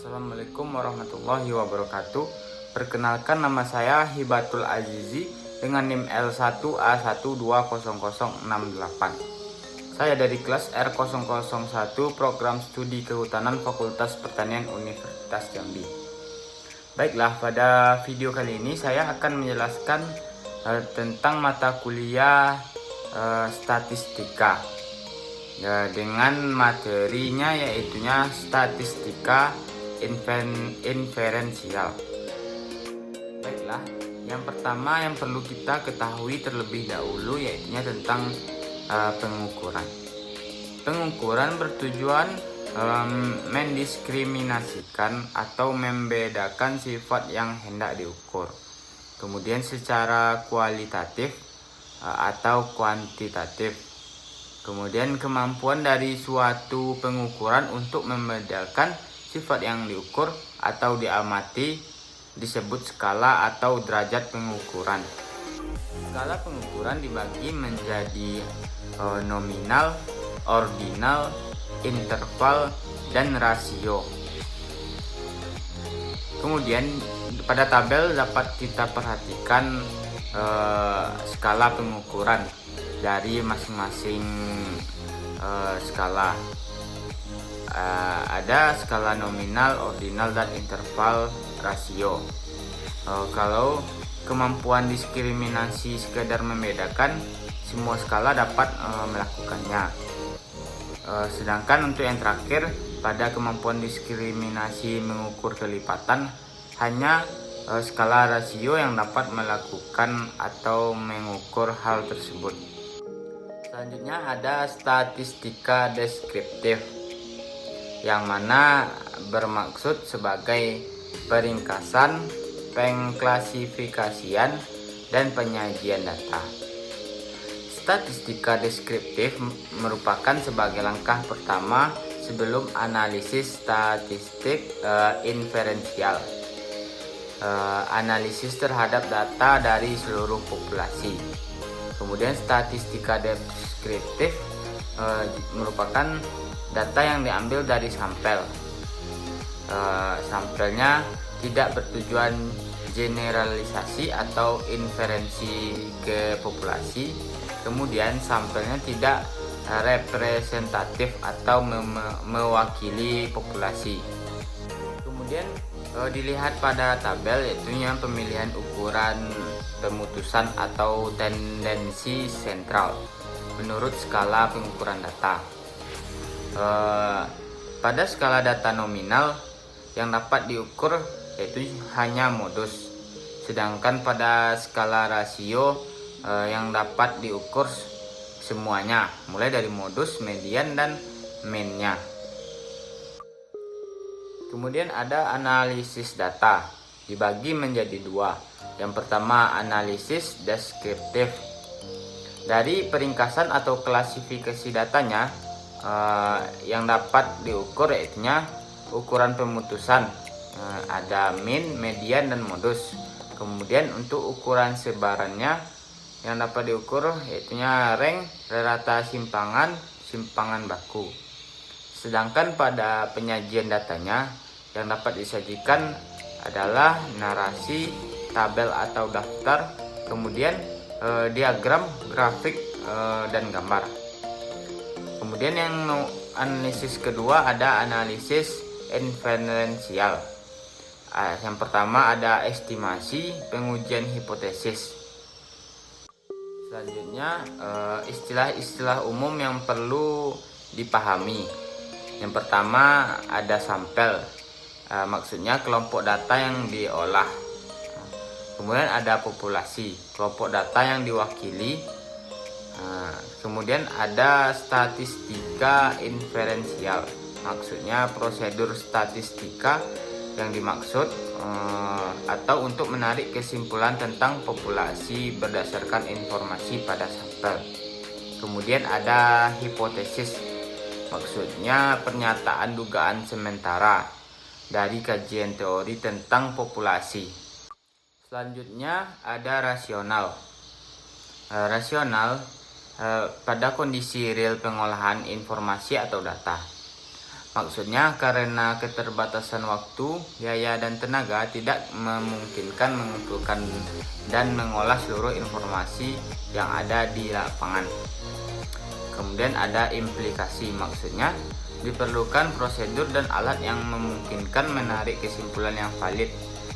Assalamualaikum warahmatullahi wabarakatuh. Perkenalkan, nama saya Hibatul Azizi dengan NIM L1A120068. Saya dari kelas R001 Program Studi Kehutanan Fakultas Pertanian Universitas Jambi. Baiklah, pada video kali ini saya akan menjelaskan tentang mata kuliah statistika dengan materinya yaitunya statistika inferensial. Baiklah, yang pertama yang perlu kita ketahui terlebih dahulu yaitunya tentang pengukuran. Pengukuran bertujuan mendiskriminasikan atau membedakan sifat yang hendak diukur, kemudian secara kualitatif atau kuantitatif. Kemudian kemampuan dari suatu pengukuran untuk membedakan sifat yang diukur atau diamati disebut skala atau derajat pengukuran. Skala pengukuran dibagi menjadi nominal, ordinal, interval, dan rasio. Kemudian pada tabel dapat kita perhatikan skala pengukuran dari masing-masing skala. Ada skala nominal, ordinal, dan interval, rasio. Kalau kemampuan diskriminasi sekedar membedakan, semua skala dapat melakukannya. Sedangkan untuk yang terakhir, pada kemampuan diskriminasi mengukur kelipatan, hanya skala rasio yang dapat melakukan atau mengukur hal tersebut. Selanjutnya ada statistika deskriptif, yang mana bermaksud sebagai peringkasan, pengklasifikasian, dan penyajian data. Statistika deskriptif merupakan sebagai langkah pertama sebelum analisis statistik inferensial, analisis terhadap data dari seluruh populasi. Kemudian statistika deskriptif merupakan data yang diambil dari sampel. Sampelnya tidak bertujuan generalisasi atau inferensi ke populasi. Kemudian sampelnya tidak representatif atau mewakili populasi. Kemudian dilihat pada tabel, yaitu yang pemilihan ukuran pemutusan atau tendensi sentral menurut skala pengukuran data. Pada skala data nominal yang dapat diukur yaitu hanya modus, sedangkan pada skala rasio yang dapat diukur semuanya, mulai dari modus, median, dan mean-nya. Kemudian ada analisis data, dibagi menjadi dua. Yang pertama analisis deskriptif. Dari peringkasan atau klasifikasi datanya yang dapat diukur yaitunya ukuran pemutusan, ada mean, median, dan modus. Kemudian untuk ukuran sebarannya yang dapat diukur yaitunya rank, rata simpangan baku. Sedangkan pada penyajian datanya yang dapat disajikan adalah narasi, tabel atau daftar, kemudian diagram, grafik, dan gambar. Kemudian yang analisis kedua ada analisis inferensial. Yang pertama ada estimasi, pengujian hipotesis. Selanjutnya istilah-istilah umum yang perlu dipahami. Yang pertama ada sampel, maksudnya kelompok data yang diolah. Kemudian ada populasi, kelompok data yang diwakili. Kemudian ada statistika inferensial, maksudnya prosedur statistika yang dimaksud atau untuk menarik kesimpulan tentang populasi berdasarkan informasi pada sampel. Kemudian ada hipotesis, maksudnya pernyataan dugaan sementara dari kajian teori tentang populasi. Selanjutnya ada rasional. Rasional pada kondisi real pengolahan informasi atau data. Maksudnya karena keterbatasan waktu, biaya dan tenaga tidak memungkinkan mengumpulkan dan mengolah seluruh informasi yang ada di lapangan. Kemudian ada implikasi, maksudnya diperlukan prosedur dan alat yang memungkinkan menarik kesimpulan yang valid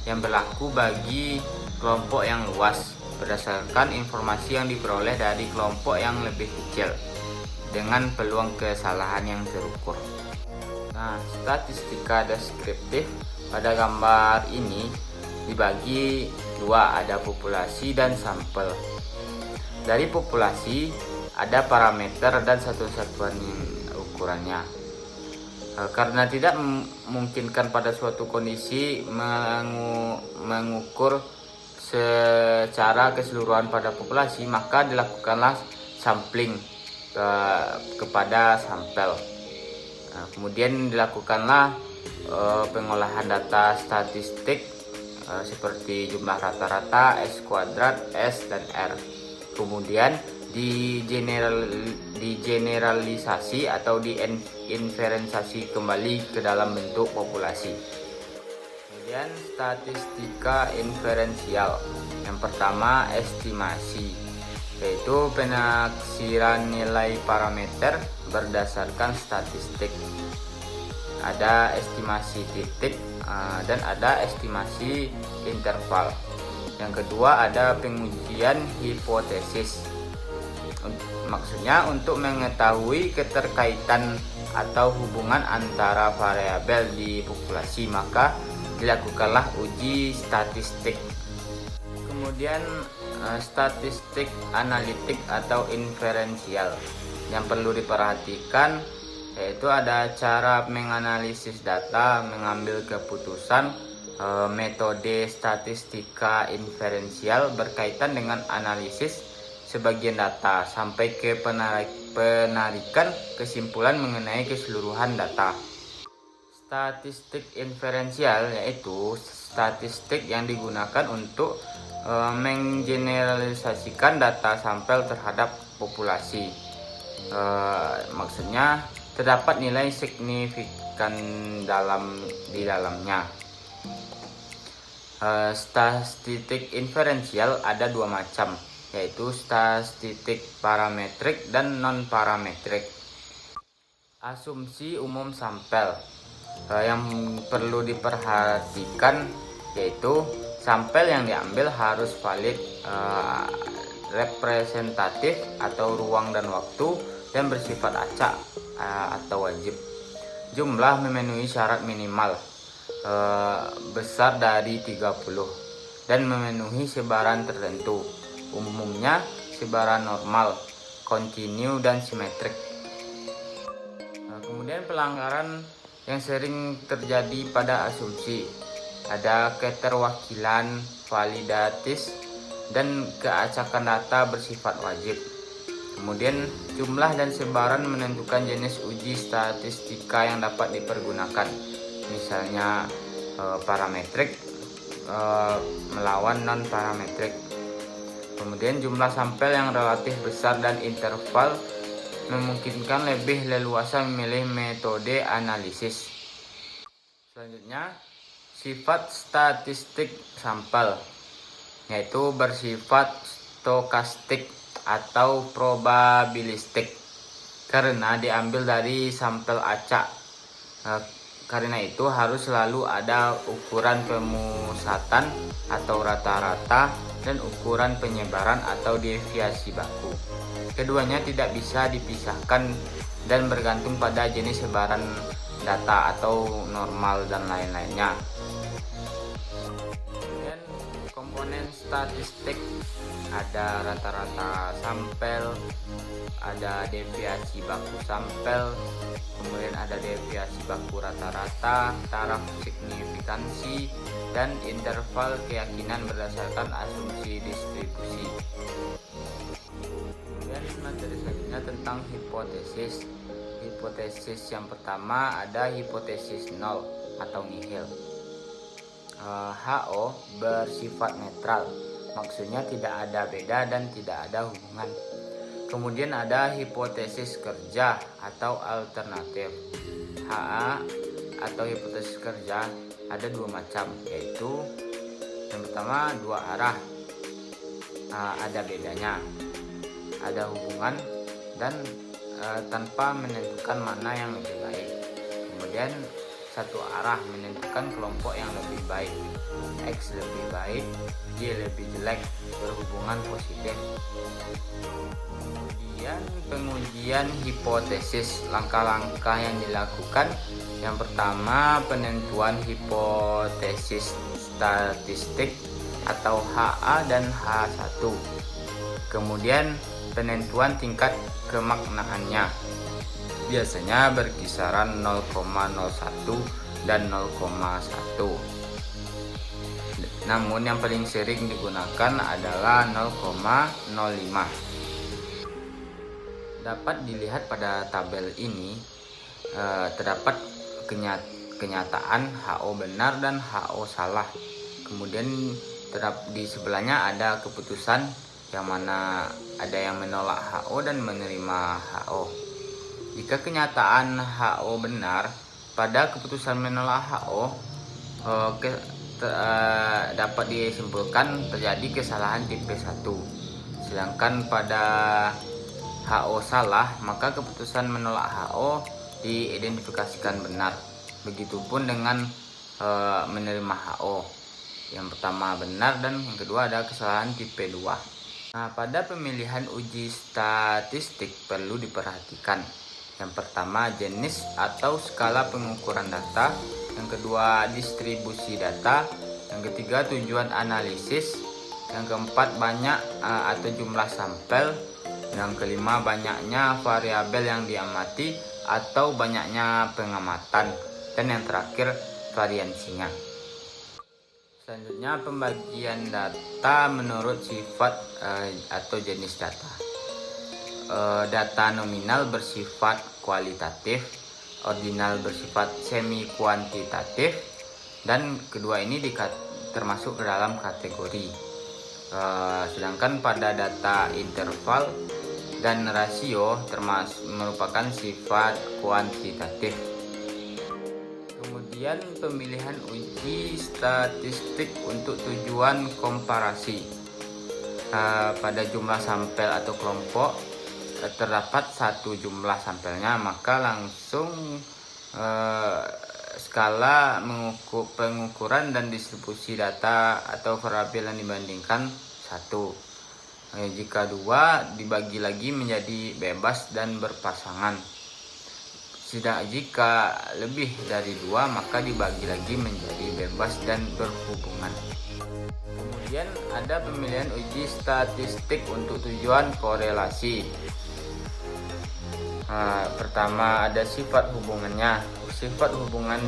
yang berlaku bagi kelompok yang luas berdasarkan informasi yang diperoleh dari kelompok yang lebih kecil dengan peluang kesalahan yang terukur. Nah, statistika deskriptif pada gambar ini dibagi dua, ada populasi dan sampel. Dari populasi ada parameter dan satuan ukurannya. Karena tidak memungkinkan pada suatu kondisi mengukur secara keseluruhan pada populasi, maka dilakukanlah sampling kepada sampel. Kemudian dilakukanlah pengolahan data statistik seperti jumlah rata-rata, S kuadrat, S dan R. Kemudian digeneralisasi atau diinferensiasi kembali ke dalam bentuk populasi. Kemudian statistika inferensial. Yang pertama estimasi, yaitu penaksiran nilai parameter berdasarkan statistik. Ada estimasi titik dan ada estimasi interval. Yang kedua ada pengujian hipotesis. Maksudnya untuk mengetahui keterkaitan atau hubungan antara variabel di populasi, maka dilakukanlah uji statistik. Kemudian statistik analitik atau inferensial. Yang perlu diperhatikan yaitu ada cara menganalisis data, mengambil keputusan. Metode statistika inferensial berkaitan dengan analisis sebagian data sampai ke penarikan kesimpulan mengenai keseluruhan data. Statistik inferensial yaitu statistik yang digunakan untuk menggeneralisasikan data sampel terhadap populasi. Maksudnya terdapat nilai signifikan di dalamnya. Statistik inferensial ada dua macam, yaitu statistik parametrik dan non-parametrik. Asumsi umum sampel yang perlu diperhatikan yaitu sampel yang diambil harus valid, representatif atau ruang dan waktu, dan bersifat acak atau wajib. Jumlah memenuhi syarat minimal besar dari 30 dan memenuhi sebaran tertentu, umumnya sebaran normal, kontinu dan simetrik. Kemudian pelanggaran yang sering terjadi pada asumsi ada keterwakilan validatis dan keacakan data bersifat wajib. Kemudian jumlah dan sebaran menentukan jenis uji statistika yang dapat dipergunakan, misalnya parametrik melawan non parametrik. Kemudian jumlah sampel yang relatif besar dan interval memungkinkan lebih leluasa memilih metode analisis. Selanjutnya, sifat statistik sampel yaitu bersifat stokastik atau probabilistik karena diambil dari sampel acak. Karena itu harus selalu ada ukuran pemusatan atau rata-rata dan ukuran penyebaran atau deviasi baku. Keduanya tidak bisa dipisahkan dan bergantung pada jenis sebaran data atau normal dan lain-lainnya. Kemudian komponen statistik ada rata-rata sampel, ada deviasi baku sampel, kemudian ada deviasi baku rata-rata, taraf signifikansi, dan interval keyakinan berdasarkan asumsi distribusi. Kemudian materi selanjutnya tentang hipotesis. Hipotesis yang pertama ada hipotesis nol atau nihil. HO bersifat netral, maksudnya tidak ada beda dan tidak ada hubungan. Kemudian ada hipotesis kerja atau alternatif. HA atau hipotesis kerja ada dua macam, yaitu yang pertama dua arah, ada bedanya, ada hubungan, dan tanpa menentukan mana yang lebih baik. Kemudian satu arah menentukan kelompok yang lebih baik, X lebih baik, Y lebih jelek, berhubungan positif. Kemudian pengujian hipotesis, langkah-langkah yang dilakukan. Yang pertama, penentuan hipotesis statistik atau HA dan H1. Kemudian penentuan tingkat kemaknaannya, biasanya berkisaran 0,01 dan 0,1. Namun yang paling sering digunakan adalah 0,05. Dapat dilihat pada tabel ini, terdapat kenyataan HO benar dan HO salah. Kemudian di sebelahnya ada keputusan, yang mana ada yang menolak HO dan menerima HO. Jika kenyataan HO benar, pada keputusan menolak HO dapat disimpulkan terjadi kesalahan tipe 1. Sedangkan pada HO salah, maka keputusan menolak HO diidentifikasikan benar. Begitupun dengan menerima HO. Yang pertama benar dan yang kedua ada kesalahan tipe 2. Nah, pada pemilihan uji statistik perlu diperhatikan. Yang pertama jenis atau skala pengukuran data, yang kedua distribusi data, yang ketiga tujuan analisis, yang keempat banyak atau jumlah sampel, yang kelima banyaknya variabel yang diamati atau banyaknya pengamatan, dan yang terakhir variansinya. Selanjutnya pembagian data menurut sifat atau jenis data. Data nominal bersifat kualitatif, ordinal bersifat semi kuantitatif, dan kedua ini termasuk ke dalam kategori. Sedangkan pada data interval dan rasio merupakan sifat kuantitatif. Kemudian pemilihan uji statistik untuk tujuan komparasi. Pada jumlah sampel atau kelompok terdapat satu jumlah sampelnya, maka langsung skala pengukuran dan distribusi data atau variabel yang dibandingkan 1. Jika 2 dibagi lagi menjadi bebas dan berpasangan. Sedangkan jika lebih dari 2 maka dibagi lagi menjadi bebas dan berhubungan. Kemudian ada pemilihan uji statistik untuk tujuan korelasi. Pertama ada sifat hubungannya. Sifat hubungan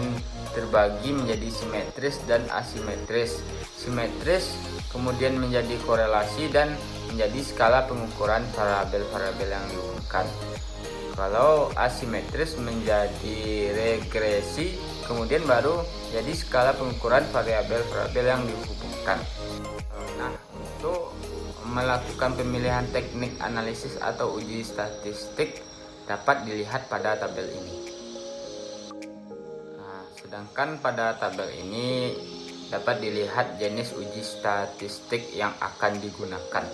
terbagi menjadi simetris dan asimetris. Simetris kemudian menjadi korelasi dan menjadi skala pengukuran variabel-variabel yang dihubungkan. Kalau asimetris menjadi regresi, kemudian baru jadi skala pengukuran variabel-variabel yang dihubungkan. Nah, untuk melakukan pemilihan teknik analisis atau uji statistik dapat dilihat pada tabel ini. Sedangkan pada tabel ini dapat dilihat jenis uji statistik yang akan digunakan.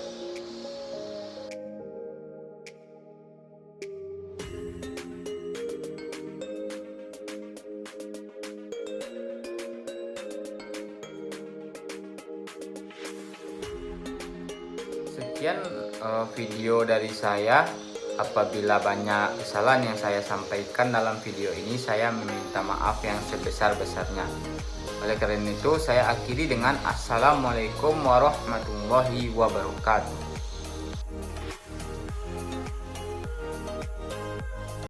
Sekian video dari saya. Apabila banyak kesalahan yang saya sampaikan dalam video ini, saya meminta maaf yang sebesar-besarnya. Oleh karena itu, saya akhiri dengan Assalamualaikum warahmatullahi wabarakatuh.